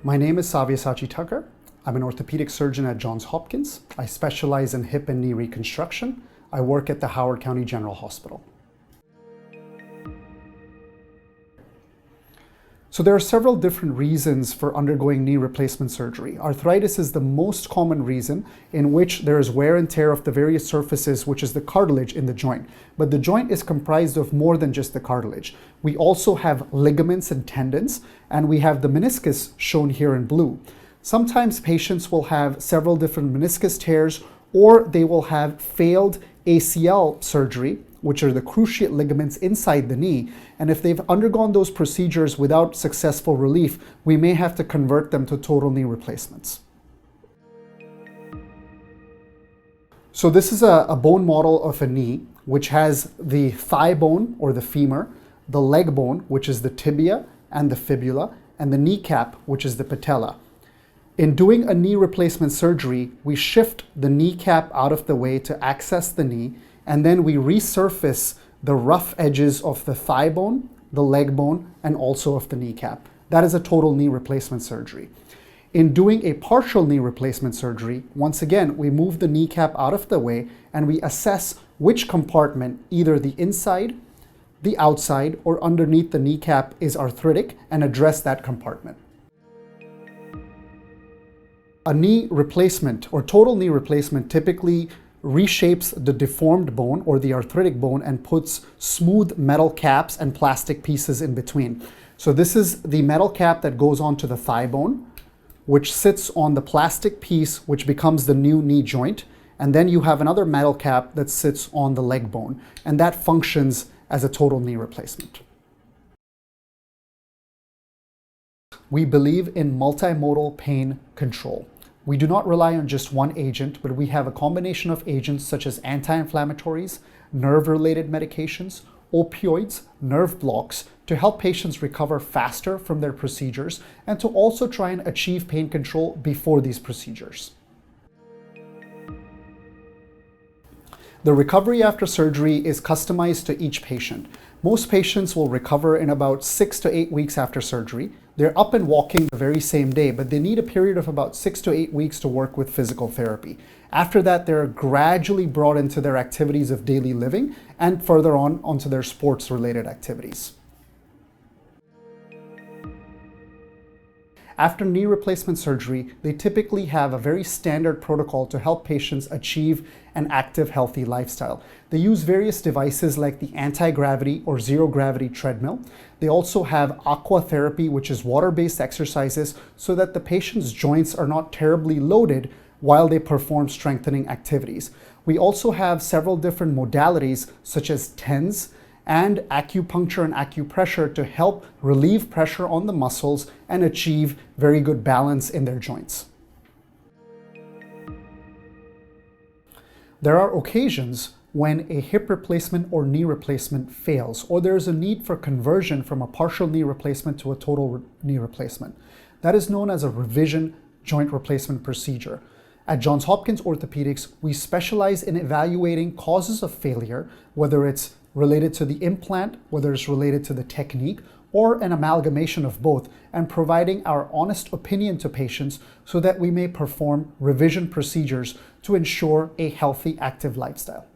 My name is Savyasachi Thakkar. I'm an orthopedic surgeon at Johns Hopkins. I specialize in hip and knee reconstruction. I work at the Howard County General Hospital. So there are several different reasons for undergoing knee replacement surgery. Arthritis is the most common reason in which there is wear and tear of the various surfaces, which is the cartilage in the joint. But the joint is comprised of more than just the cartilage. We also have ligaments and tendons, and we have the meniscus shown here in blue. Sometimes patients will have several different meniscus tears, or they will have failed ACL surgery, which are the cruciate ligaments inside the knee. And if they've undergone those procedures without successful relief, we may have to convert them to total knee replacements. So this is a bone model of a knee, which has the thigh bone or the femur, the leg bone, which is the tibia and the fibula, and the kneecap, which is the patella. In doing a knee replacement surgery, we shift the kneecap out of the way to access the knee, and then we resurface the rough edges of the thigh bone, the leg bone, and also of the kneecap. That is a total knee replacement surgery. In doing a partial knee replacement surgery, once again, we move the kneecap out of the way and we assess which compartment, either the inside, the outside, or underneath the kneecap is arthritic, and address that compartment. A knee replacement or total knee replacement typically reshapes the deformed bone or the arthritic bone and puts smooth metal caps and plastic pieces in between. So this is the metal cap that goes onto the thigh bone, which sits on the plastic piece, which becomes the new knee joint. And then you have another metal cap that sits on the leg bone, and that functions as a total knee replacement. We believe in multimodal pain control. We do not rely on just one agent, but we have a combination of agents such as anti-inflammatories, nerve-related medications, opioids, nerve blocks to help patients recover faster from their procedures and to also try and achieve pain control before these procedures. The recovery after surgery is customized to each patient. Most patients will recover in about 6 to 8 weeks after surgery. They're up and walking the very same day, but they need a period of about 6 to 8 weeks to work with physical therapy. After that, they're gradually brought into their activities of daily living and further on onto their sports-related activities. After knee replacement surgery, they typically have a very standard protocol to help patients achieve an active, healthy lifestyle. They use various devices like the anti-gravity or zero-gravity treadmill. They also have aqua therapy, which is water-based exercises, so that the patient's joints are not terribly loaded while they perform strengthening activities. We also have several different modalities, such as TENS, and acupuncture and acupressure to help relieve pressure on the muscles and achieve very good balance in their joints. There are occasions when a hip replacement or knee replacement fails, or there is a need for conversion from a partial knee replacement to a total knee replacement. That is known as a revision joint replacement procedure. At Johns Hopkins Orthopedics, we specialize in evaluating causes of failure, whether it's related to the implant, whether it's related to the technique, or an amalgamation of both, and providing our honest opinion to patients so that we may perform revision procedures to ensure a healthy, active lifestyle.